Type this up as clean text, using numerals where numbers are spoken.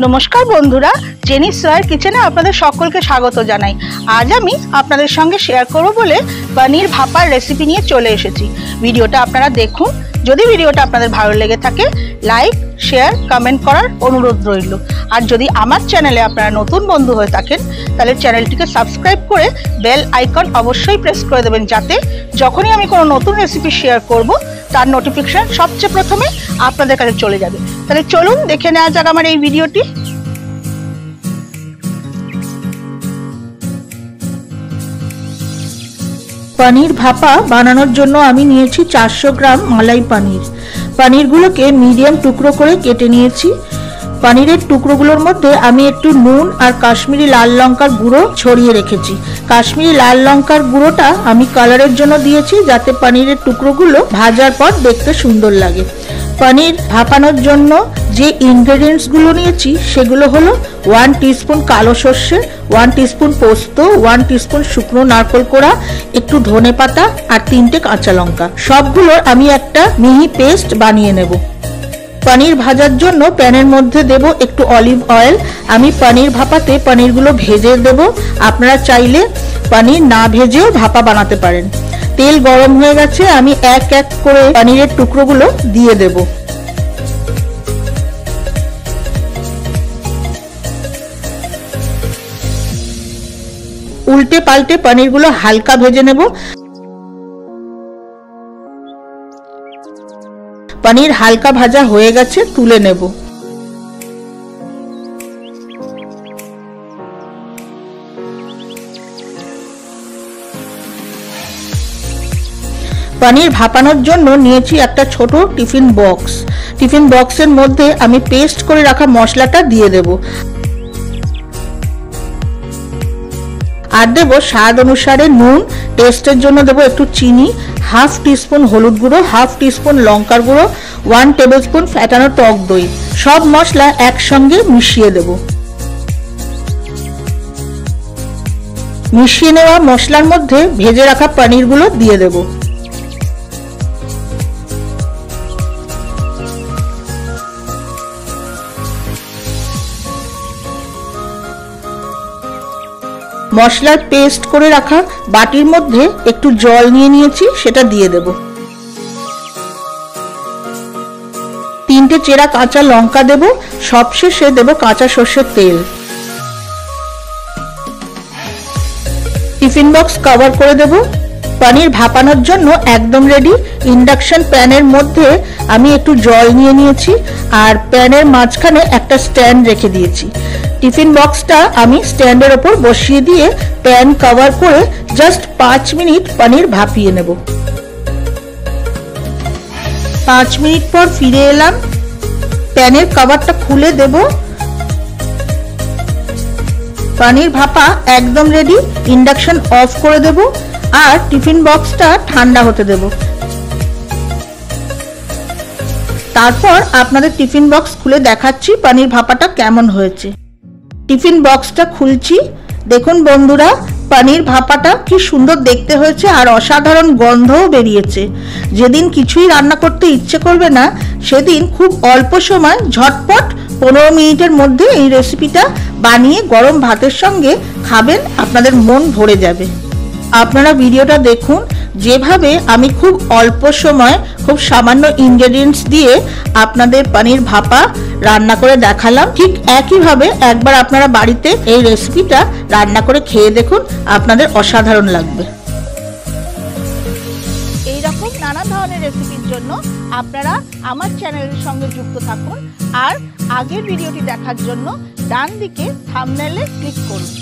নমস্কার বন্ধুরা, জেনি সোয়ার কিচেনে আপনাদের সকলকে স্বাগত জানাই। আজ আমি আপনাদের সঙ্গে শেয়ার করব বলে পনির ভাপার রেসিপি নিয়ে চলে এসেছি। ভিডিওটা আপনারা দেখুন। যদি ভিডিওটা আপনাদের ভালো লেগে থাকে লাইক, শেয়ার, কমেন্ট করার অনুরোধ রইল। আর যদি আমার চ্যানেলে আপনারা নতুন বন্ধু হয়ে থাকেন তাহলে চ্যানেলটিকে সাবস্ক্রাইব করে বেল আইকন অবশ্যই প্রেস করে দেবেন, যাতে যখনই আমি কোনো নতুন রেসিপি শেয়ার করব তার নোটিফিকেশন সবচেয়ে প্রথমে আপনাদের কাছে চলে যাবে। তাহলে চলুন দেখে নেওয়া যাক আমার এই ভিডিওটি। পনির ভাপা বানানোর জন্য আমি নিয়েছি 400 গ্রাম মালাই পনির। পনিরগুলোকে মিডিয়াম টুকরো করে কেটে নিয়েছি। পনিরের টুকরোগুলোর মধ্যে আমি একটু নুন আর কাশ্মীরি লাল লঙ্কার গুঁড়ো ছড়িয়ে রেখেছি। কাশ্মীরি লাল লঙ্কার গুঁড়োটা আমি কালারের জন্য দিয়েছি, যাতে পনিরের টুকরোগুলো ভাজার পর দেখতে সুন্দর লাগে। পনির ভাপানোর জন্য যে ইনগ্রেডিয়েন্টসগুলো নিয়েছি সেগুলো হলো 1 টিস্পুন কালো সর্ষে, 1 টিস্পুন পোস্ত, 1 টিস্পুন শুকনো নারকেল কোড়া, একটু ধনে পাতা আর 3টে কাঁচা লঙ্কা। সবগুলোর আমি একটা মিহি পেস্ট বানিয়ে নেব। পনির ভাজার জন্য প্যানের মধ্যে দেব একটু অলিভ অয়েল। আমি পনির ভাপাতে পনিরগুলো ভেজে দেব। আপনারা চাইলে পনির না ভেজেও ভাপা বানাতে পারেন। তেল গরম হয়ে গেছে, আমি এক এক করে পনিরের টুকরোগুলো দিয়ে দেব। উল্টে পাল্টে পনিরগুলো হালকা ভেজে নেব। পনির হালকা ভাজা হয়ে গেছে, তুলে নেব। পনির ভাপানোর জন্য নিয়েছি একটা ছোট টিফিন বক্স। টিফিন বক্সের মধ্যে আমি পেস্ট করে রাখা মশলাটা দিয়ে দেব। আর দেব স্বাদ অনুসারে নুন, টেস্টের জন্য দেব একটু চিনি, 1/2 টিস্পুন হলুদ গুঁড়ো, 1/2 টিস্পুন লঙ্কার গুঁড়ো, 1 টেবিলস্পুন ফ্যাটানো টক দই। সব মশলা একসঙ্গে মিশিয়ে দেব। মিশিয়ে নেওয়া মশলার মধ্যে ভেজে রাখা পনিরগুলো দিয়ে দেব। মশলার পেস্ট করে রাখা বাটির মধ্যে একটু জল নিয়ে নিয়েছি, সেটা দিয়ে দেব। 3টে চেরা কাঁচা লঙ্কা দেব। সবশেষে দেব কাঁচা সর্ষের তেল। টিফিন বক্স কভার করে দেব। পনির ভাপানোর জন্য একদম রেডি। ইন্ডাকশন প্যানের মধ্যে আমি একটু জল নিয়ে নিয়েছি আর প্যানের মাঝখানে একটা স্ট্যান্ড রেখে দিয়েছি। টিফিন বক্সটা আমি স্ট্যান্ডের ওপর বসিয়ে দিয়ে প্যান কভার করে জাস্ট 5 মিনিট পনির ভাপিয়ে নেব। 5 মিনিট পর ফিরে এলাম। প্যানের কভারটা খুলে দেব। পনির ভাপা একদম রেডি। ইন্ডাকশন অফ করে দেব আর টিফিন বক্সটা ঠান্ডা হতে দেব। তারপর আপনাদের টিফিন বক্স খুলে দেখাচ্ছি পনির ভাপাটা কেমন হয়েছে। টিফিন বক্সটা খুলছি। দেখুন বন্ধুরা, পনির ভাপাটা কি সুন্দর দেখতে হয়েছে আর অসাধারণ গন্ধও বেরিয়েছে। যেদিন কিছুই রান্না করতে ইচ্ছে করবে না সেদিন খুব অল্প সময় ঝটপট 15 মিনিটের মধ্যে এই রেসিপিটা বানিয়ে গরম ভাতের সঙ্গে খাবেন, আপনাদের মন ভরে যাবে। আপনারা ভিডিওটা দেখুন, যেভাবে আমি খুব অল্প সময় খুব সামান্য ইনগ্রেডিয়েন্টস দিয়ে আপনাদের পনির ভাপা রান্না করে দেখালাম, ঠিক একইভাবে একবার আপনারা বাড়িতে এই রেসিপিটা রান্না করে খেয়ে দেখুন, আপনাদের অসাধারণ লাগবে। এই রকম নানা ধরনের রেসিপির জন্য আপনারা আমার চ্যানেলের সঙ্গে যুক্ত থাকুন আর আগের ভিডিওটি দেখার জন্য ডান দিকে থাম্বনেইলে ক্লিক করুন।